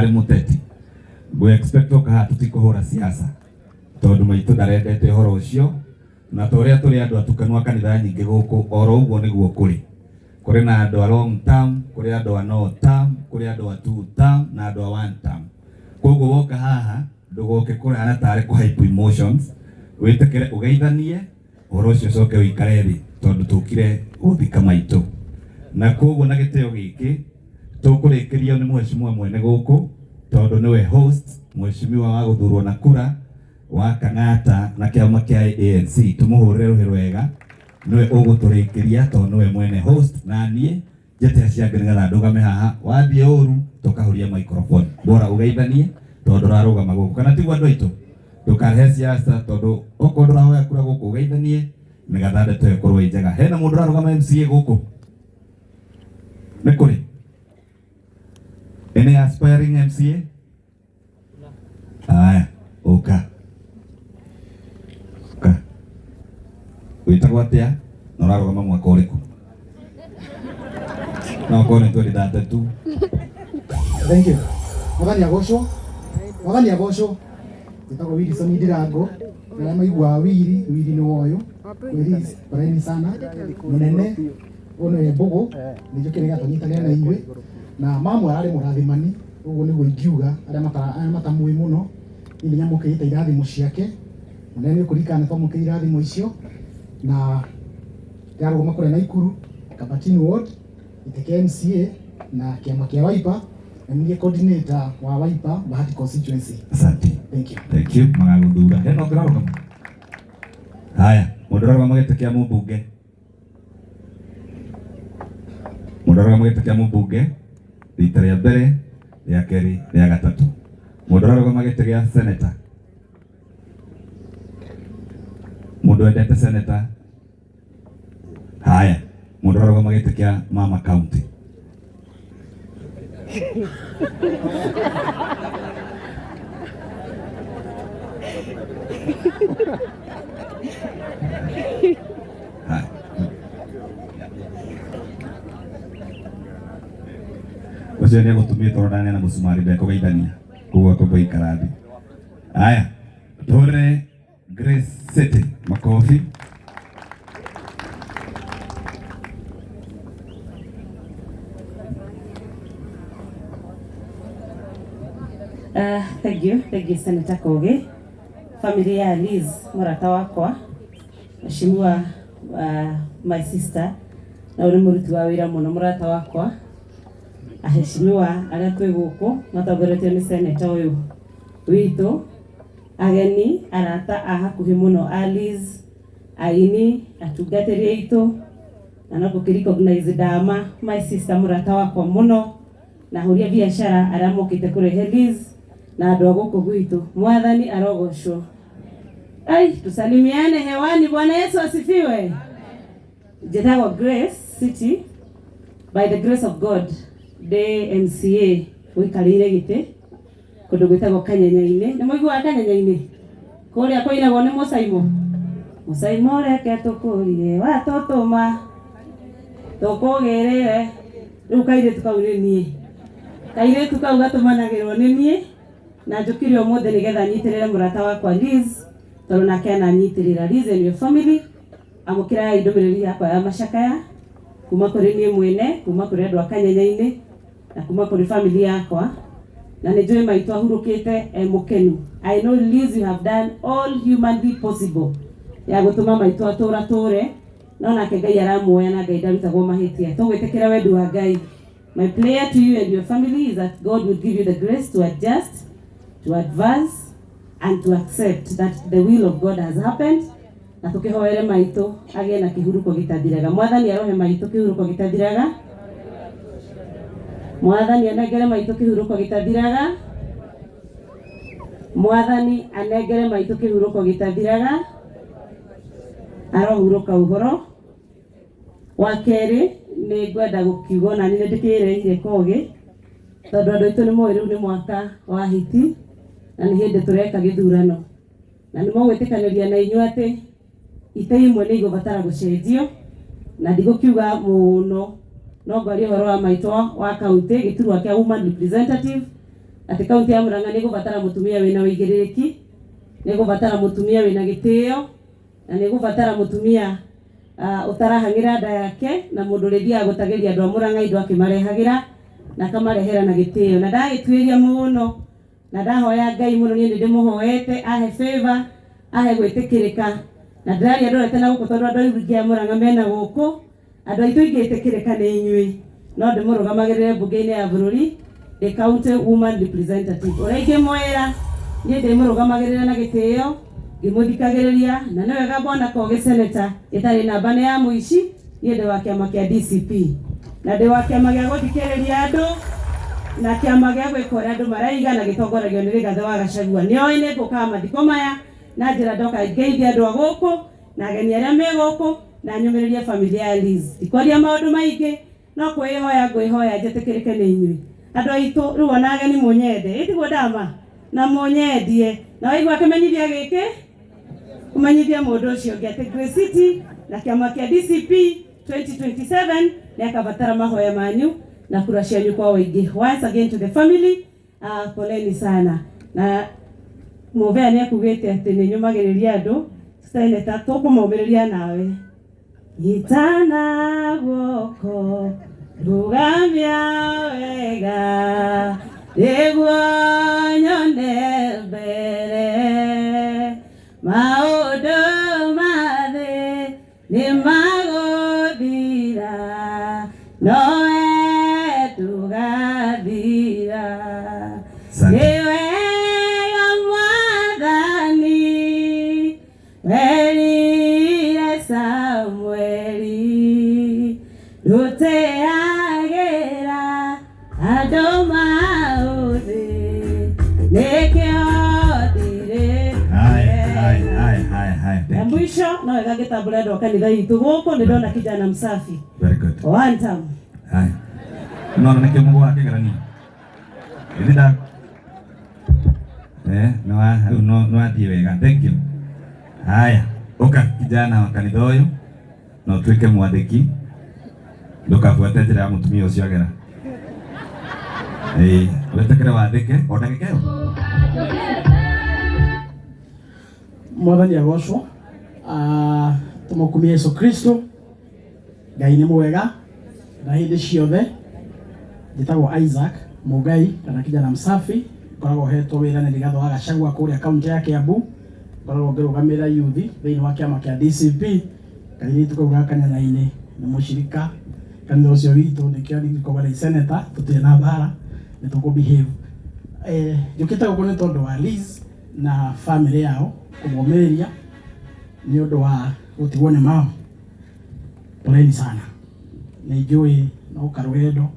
tari muteti we expect ka tutikuhura siasa tondu maitu ndarendete horo ucio na toria turi andu atukanwa kanitha nyingi guku oro uguo niguo kuri na andu a long term, kuri andu a no term, kuri andu a two term na andu a one term. Koguo woka haha ndugoke kurana tari ku hype emotions witekere ugeithanie horo ucio coke uikare thi tondu tukire uthika maitu na koguo na giteo giki tukurikirio ni mheshimiwa mwene guku tondu niwe host mheshimiwa wa guthurwo na kura wa Kang'ata na kiama kia ANC tumuhurire ruhiro wega niwe uguturikiria tondu niwe mwene host na nie njete ciangirira ndugame haha wathie uru tukahuria microphone bora ugeithanie tondu rarugama guku kana tigwa andu aitu tukarehe siasa tondu okorwo rahoya kura guku ugeithanie nigatha ndeto ikorwo njega hena mundu rarugama MCA guku nikuri any aspiring MCA aya oka witagwo atia na urarugama mwaka uriku no kone 2032 thank you Mwathani agocwo Nitagwo Wilson Ndirango na maigua wiri ni woyo wiri barani sana munene ono embogo nijo kirega tonyitane na iwe na mamwe arari murathimani uguo niguo ingiuga aria matamui muno ili nyamukite irathimo ciake munene kurikana twamukire irathimo icio na yarugoma kure Naikuru Kabatini Ward iteke MCA na kiama kia Wiper na ndiye coordinator wa Wiper Bahati constituency. Asante. Thank you. Magagudura. Heno ndirarugama. Haya, mundarugama gite kia mubunge. Mundarugama gite kia mubunge. Rita ria mbere, ria keri, ria gatatu. Mundarugama gite kia senator. Mundu endete senator. Haya, mundarugama gite kia mama county. Ucio ni gutumia torodane na musumari beko geithania kuwa kwa ikarathi. Haya, tore Grace City makofi. Thank you Senator Koge. Familia ya Liz murata wakwa mheshimiwa my sister na uri muruti wa wira muno murata wakwa aheshimiwa aria twi guku matongoretio ni senator uyu witu ageni arata ahakuhi muno Alice aini atungatiri aitu na no recognize Dama my sister murata wakwa muno na huria biashara aria mukite kurehe Liz na andu guku gwitu Mwathani arogocwo. Ai tusalimiane hewani. Bwana Yesu asifiwe. Njitagwo Grace City by the grace of God de MCA wikarire gite kundu gwitagwo Kanyenya-ini. Ni muigua Kanyenya-ini kuria koinagwo ni Musaimo reke tukurie watotoma tukugirire riu kaire tukaure nie kaire tukauga tumanagirwo ni nie na njukire umuthi nigetha nyitirire murata wakwa Liz tondu nake ananyitirira Liz and your family amukira indomiriri yakwa ya macakaya kuma kuri nie mwene kuma kuri andu a Kanyenya-ini na kuma kuri family yakwa na ni njui maitu ahurukite mukenu. I know Liz, you have done all humanly possible ya gutuma maitu atura ture no nake Ngai aramuoya na Ngai ndarutagwo mahitia tugwitikira wendu wa Ngai. My prayer to you and your family is that God will give you the grace to adjust, to advance and to accept that the will of God has happened. Na tukihoere maitu agie na kihuruko gitathiraga. Mwathani arohe maitu kihuruko gitathiraga. Mwathani anegere maitu kihuruko gitathiraga. Mwathani anegere maitu kihuruko gitathiraga. Arohuruka uhoro. Wakeri ni ngwenda gukiuga na ni ndikireire Koge tondu andu aitu ni moe riu ni mwaka wa hiti na ni hindi tureka githurano na ni mogwitikaniria na inyu ati ite imwe ni igubatara gucenjio na ndigukiuga muno no ngwaria horo wa maitwa wa county giturwa kia woman representative ati kaunti ya Murang'a nĩ gũbatara mũtumia wĩna ũigĩrĩrĩki, nĩ gũbatara mũtumia wĩna gĩtĩo, na nĩ gũbatara mũtumia ũtarahagĩra nda yake, na mũndũ ũrĩthiaga gũtagĩria andũ a Murang'a indo akĩmarehagĩra na akamarehera na gĩtĩo. Na ndagĩtuĩria mũno na ndahoya Ngai mũno, niĩ ndĩmũhoete ahe favor, ahe gwĩtĩkĩrĩka, na ndĩraria ndorete na gũkũ tondũ andũ aingĩ a Murang'a mena gũkũ, andũ aitũ ingĩtĩkĩrĩka nĩ inyuĩ, no ndĩmũrũgamagĩrĩre mbunge-inĩ ya bũrũri the county woman representative. Ũrĩa ingĩmwĩra niĩ ndĩmũrũgamagĩrĩra na gĩtĩo, ngĩmũthikagĩrĩria, na nĩ wega Bwana Kogi senator ĩtarĩ namba nĩ ya mũici, niĩ ndĩ wa kĩama kĩa DCP, na ndĩ wa kĩama gĩa gũthikĩrĩria andũ, na kĩama gĩa gwĩka ũrĩa andũ maraiga na gĩtongoragio nĩ Rigathĩ wa Gachagua. Nĩoĩ nĩ ngũkaga mathiko maya na njĩra ndoka ngeithia andũ a gũkũ na ageni arĩa me gũkũ na nyũmĩrĩrie family ya Liz. Ikwaria maũndũ maingĩ, no kwĩhoya ngwĩhoya njĩtĩkĩrĩke nĩ inyuĩ. Andũ aitũ rĩu ona ageni mũnyende, ĩtiguo ndama na mũnyendie, na waigua akĩmenyithia gĩkĩ kũmenyithia mũndũ ũcio ũngĩ atĩ Grey City na kĩama kĩa DCP 2027 nĩ akabatara mahoya manyu na kura cianyu kwa wĩingĩ. Once again to the family, poleni sana. Na Mũvea nĩ akugĩte atĩ nĩ nyũmagĩrĩria andũ, Senator tũkũmũmĩrĩria nawe. Gitana guoko rugamia wega nĩguo nyone mbere, maũndũ mathĩ nĩ magũthira, nowe tũgathira. Nĩ wega Mwathani werire Samweli ndũteagĩra andũ maũthĩ nĩkĩo thirĩ. Na mwisho no wega ngĩtambũra andũ a kanitha itũ gũkũ, nĩ ndona kijana msafi. Very good. One time. Hai. No nĩkĩo mũgũ wake garani. Ĩthida. No athiĩ wega. Thank you. Haya, oka kijana wa kanitha ũyũ no tuĩke mwathĩki, ndũkabuate njĩra ya mũtumia ũcio agera. Wĩtĩkĩre wathĩke o ndagĩka ĩyo. Mwathani agocwo. Tũmũkumie Yesu Kristo. Ngai nĩ mwega na hĩndĩ ciothe. Njĩtagwo Isaac Mũgai kana kijana msafi, ngoragwo hetwo wĩra nĩ Rigathĩ wa Gachagua kũrĩa kaunti ya Kiambu, ngoragwo ngĩrũgamĩrĩra youth thĩinĩ wa kĩama kĩa DCP. Kairĩ tukauga Kanyana-inĩ nĩ mũcirika kanitha ũcio witũ, nĩkĩo ndingĩkorwo nĩ senator, tũtirĩ na mbara, nĩ tũkũbehave. Njũkĩte gũkũ nĩ tondũ wa Liz na family yao kũmũmĩrĩria nĩ ũndũ wa gũtigwo nĩ mama. Poleni sana. Nĩ njũĩ no karwendo,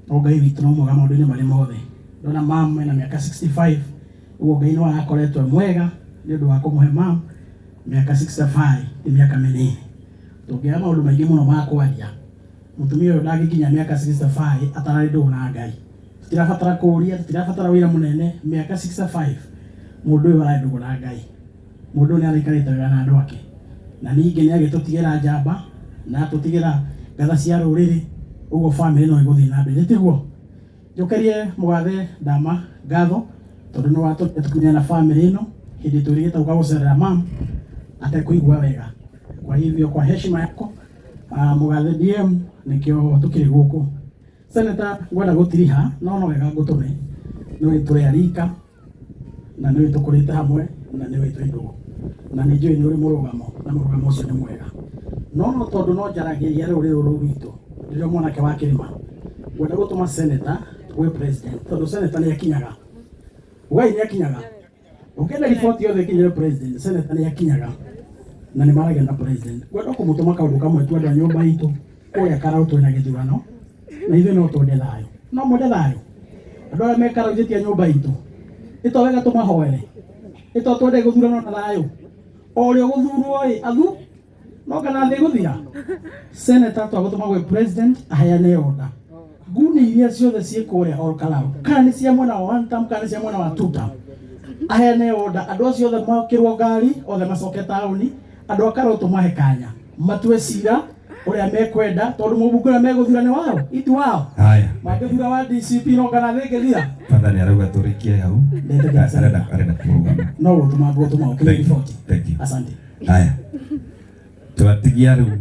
no Ngai witũ no mwega maũndũ-inĩ marĩ mothe. Ndona mama ena mĩaka 65, ũguo Ngai no akoretwo mwega nĩ ũndũ wa kũmũhe mama mĩaka 65, nĩ mĩaka mĩnini. Tũngĩaga maũndũ maingĩ mũno ma kwaria. Mũtumia ũyũ ndangĩkinya mĩaka 65 atararĩ ndũgũ na Ngai. Tũtirabatara kũũria, tũtirabatara wĩra mũnene. Mĩaka 65 mũndũ ũyũ ararĩ ndũgũ na Ngai. Mũndũ ũyũ nĩ araikarĩte wega na andũ ake, na ningĩ nĩ agĩtũtigĩra njamba na atũtigĩra ngatha cia rũrĩrĩ, ũguo family no ĩgũthiĩ na mbere. Tiguo njokerie mũgathe Ndama ngatho tondũ nĩ watũkinyia na family ĩno hĩndĩ tũrĩgĩte gũka gũcerera mama atekũigua wega. Kwa hivyo kwa heshima yako mũgathe DM nĩkĩo tũkĩrĩ gũkũ. Senator ngwenda gũtiriha no wega ngũtũme, nĩ tũrĩ arika na nĩ tũkũrĩte hamwe na nĩ twĩ ndũgũ, na nĩ njũĩ nĩ ũrĩ mũrũgamo na mũrũgamo ũcio nĩ mwega. No tondũ no njaragĩria rũrĩrĩ rũrũ rwitũ rĩrĩa mwanake wa kĩrĩma, ngwenda gũtũma senator gwĩ president, tondũ senator nĩ akinyaga. Ngai nĩ akinyaga. Ũkĩenda riboti yothe ĩkinyĩre president, senator nĩ akinyaga na nĩ maragia na president. Ngwenda kũmũtũma kaũndũ kamwe tu andũ a nyũmba itũ kũrĩa Karau twĩna gĩthurano, na ithuĩ no twende thayũ. No mwende thayũ? Andũ arĩa me Karau njĩtia nyũmba itũ, ĩto wega tũmahoere, ĩto twende gũthurano na thayũ. O ũrĩa gũthurwo athu no kana thĩ gũthira. Senator twagũtũma gwĩ president aheane order. Nguni iria ciothe ciĩ kũrĩa o Karau, kana nĩ cia mwena wa one term kana nĩ cia mwena wa two term, aheane order. Andũ acio othe mokĩrwo ngari othe macoke taũni, andũ a Karau tũmahe kanya matue cira uria mekwenda tondu mubukura meguthurane wao itu wao haya magethura wa DCP no kana thegethia tafadhali arauga turikie hau arenda kurugama no gutuma ukiriboti. Thank you. Asante. Haya twatigia riu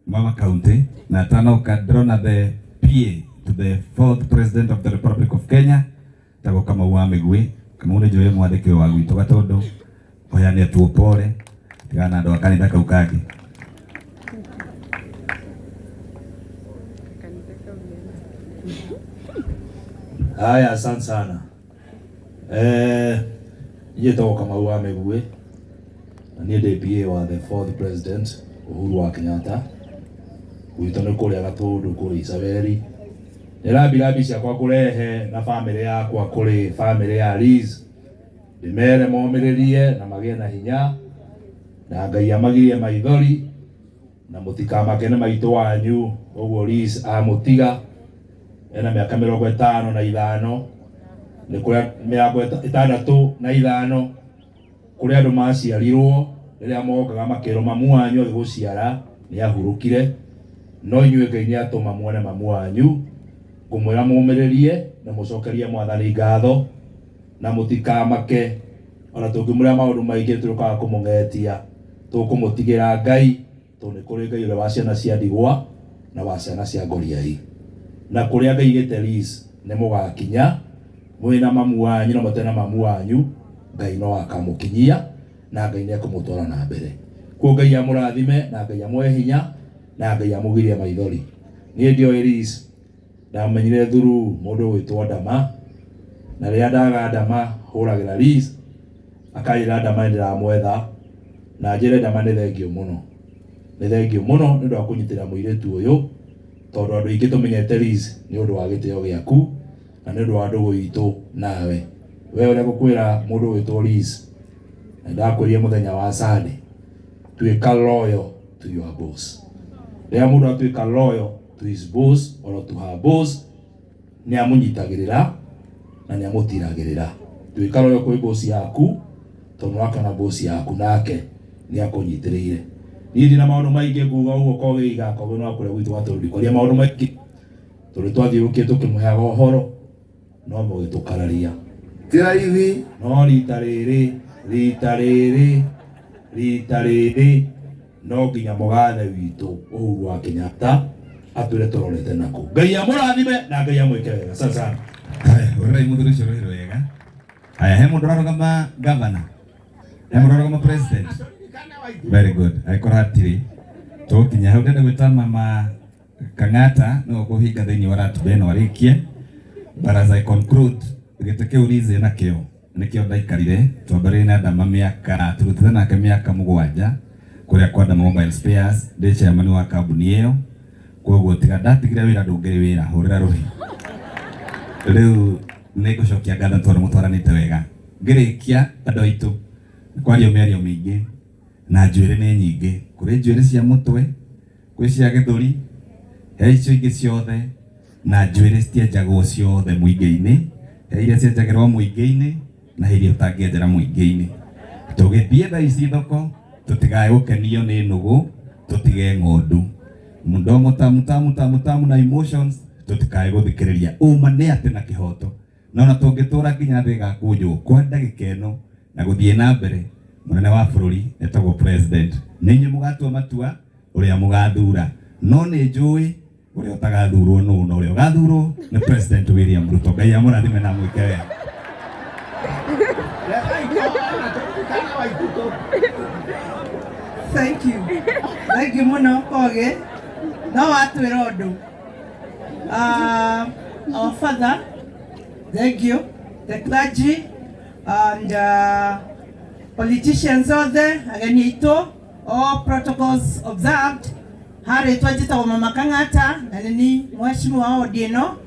Mama County na tanoka drona the PA to the 4th President of the Republic of Kenya tago kama uamegwe kama une joye mwathike wa gwito gatondo oya ni tuopore tigana ndo akanitha kau kake. Haya, asante sana. Yetoka kama uamegwe ni DPA wa the 4th President Uhuru wa Kenyatta witone kuria gatundu kuri Isaberi nirabi ciakwa kurehe na family yakwa kuri family ya Liz ndimere momiririe na magie na hinya na Ngai amagirie maithori na mutikamake na maitu wanyu uguo Liz amutiga ena miaka 55 ni kuria miaka 65 kuria andu maciarirwo riria mokaga makero mamu wanyu guciara ni ahurukire no inyuĩ Ngai nĩ atũma muone mamu wanyu ngũmwĩra mũmĩrĩrie na mũcokerie mwathani ngatho na mũtikamake ona tũngĩmũrĩa maũndũ maingĩ tũrũkaga kũmũngetia tũkũmũtigĩra Ngai tondũ nĩ kũrĩ Ngai ũrĩa wa ciana cia ndigwa na wa ciana cia ngoriai na kũrĩa Ngai gĩte Liz nĩ mũgakinya mwĩna mamu wanyu na mũtena mamu wanyu Ngai no akamũkinyia na Ngai nĩ ekũmũtwara na mbere kuo Ngai amũrathime na Ngai amũhe hinya na Ngai amũgirie maithori. Niĩ ndioĩ Liz ndamenyire through mũndũ wĩtwo Ndama na rĩrĩa ndaga Ndama hũragĩra Liz akanjĩra Ndama ndĩramwetha na njĩre Ndama nĩ thengio mũno nĩ ũndũ wa kũnyitĩra mũirĩtu ũyũ tondũ andũ aingĩ tũmenyete Liz nĩ ũndũ wa gĩtĩo gĩaku na nĩ ũndũ wa ndũgũ itũ nawe we ũrĩa gũkwĩra mũndũ wĩtwo Liz na ndakwĩrie mũthenya wa Sunday tuĩka loyal to your boss. Rĩrĩa mũndũ atuĩka loyal to his boss or to her boss nĩ amũnyitagĩrĩra na nĩ amũtiragĩrĩra. Tuĩka loyal kwĩ boss yaku tondũ wakana boss yaku nake nĩ akũnyitĩrĩire. Niĩ ndina maũndũ maingĩ nguga ũguo koge igakogwo no akũrĩa gwitũ gatũrũndi kwaria maũndũ maingĩ tondũ twathiũrũkie tũkĩmũheaga ũhoro no mũgĩtũkararia tira hivi no rita rĩrĩ no nginya mũgathe witũ Uhuru wa Kenyatta atwĩre tũrorete nako. Ngai amũrathime na Ngai amwĩke wega. Sasa haya ũrĩa mũthuri ũcio rũhĩ wega haya he mũndũ ũrarũgama governor he mũndũ ũrarũgama president. Very good. Aikora hatirĩ tũkinya hau ndenda gwĩta Mama Kang'ata no kũhinga thĩinĩ wa ratiba ĩno arĩkie but as I conclude gĩtĩ kĩu Liz nakĩo nĩkĩo ndaikarire twambĩrĩrie na Ndama mĩaka tũrutire nake mĩaka 7 kuria kwa Ndama Mobile Spares ndĩ chairman wa kambuni ĩyo koguo tiga ndatigire wĩra ndũngĩrĩ wĩra hũrĩra rũhi rĩu nĩngũcokia ngatho tondũ mũtwaranĩte wega ngĩrĩkia andũ aitũ kwaria mĩario mĩingĩ na njuĩrĩ nĩ nyingĩ kũrĩ njuĩrĩ cia mũtwe kwĩ cia gĩthũri he icio ingĩ ciothe na njuĩrĩ citienjagwo ciothe mũingĩ-inĩ he iria cienjagĩrwo mũingĩ-inĩ na he iria ũtangĩenjera mũingĩ-inĩ tũgĩthiĩ thaa ici thoko tũtigae gũkenio nĩ nũgũ tũtige ng'ondu mdomo tamu na emotions tũtikae gũthikĩrĩria uma nĩ atĩ na kĩhoto nona tũngĩtũra nginya thĩ gakũnjũ kwa ndagĩka ĩno na gũthiĩ na mbere mũnene wa bũrũri etagwo president nĩ inyuĩ mũgatua matua ũrĩa mũgathura no nĩ njũĩ ũrĩa ũtagathurwo nũ na ũrĩa ũgathurwo nĩ President William Ruto. Ngai amũrathime na mwĩke wega. Thank you muno Koge no watwĩra ũndũ our father, thank you, the clergy and politicians out there ageni aitũ all protocols observed. Harĩ twajĩtagwo Mama Kang'ata na nĩ mheshimiwa wa Otieno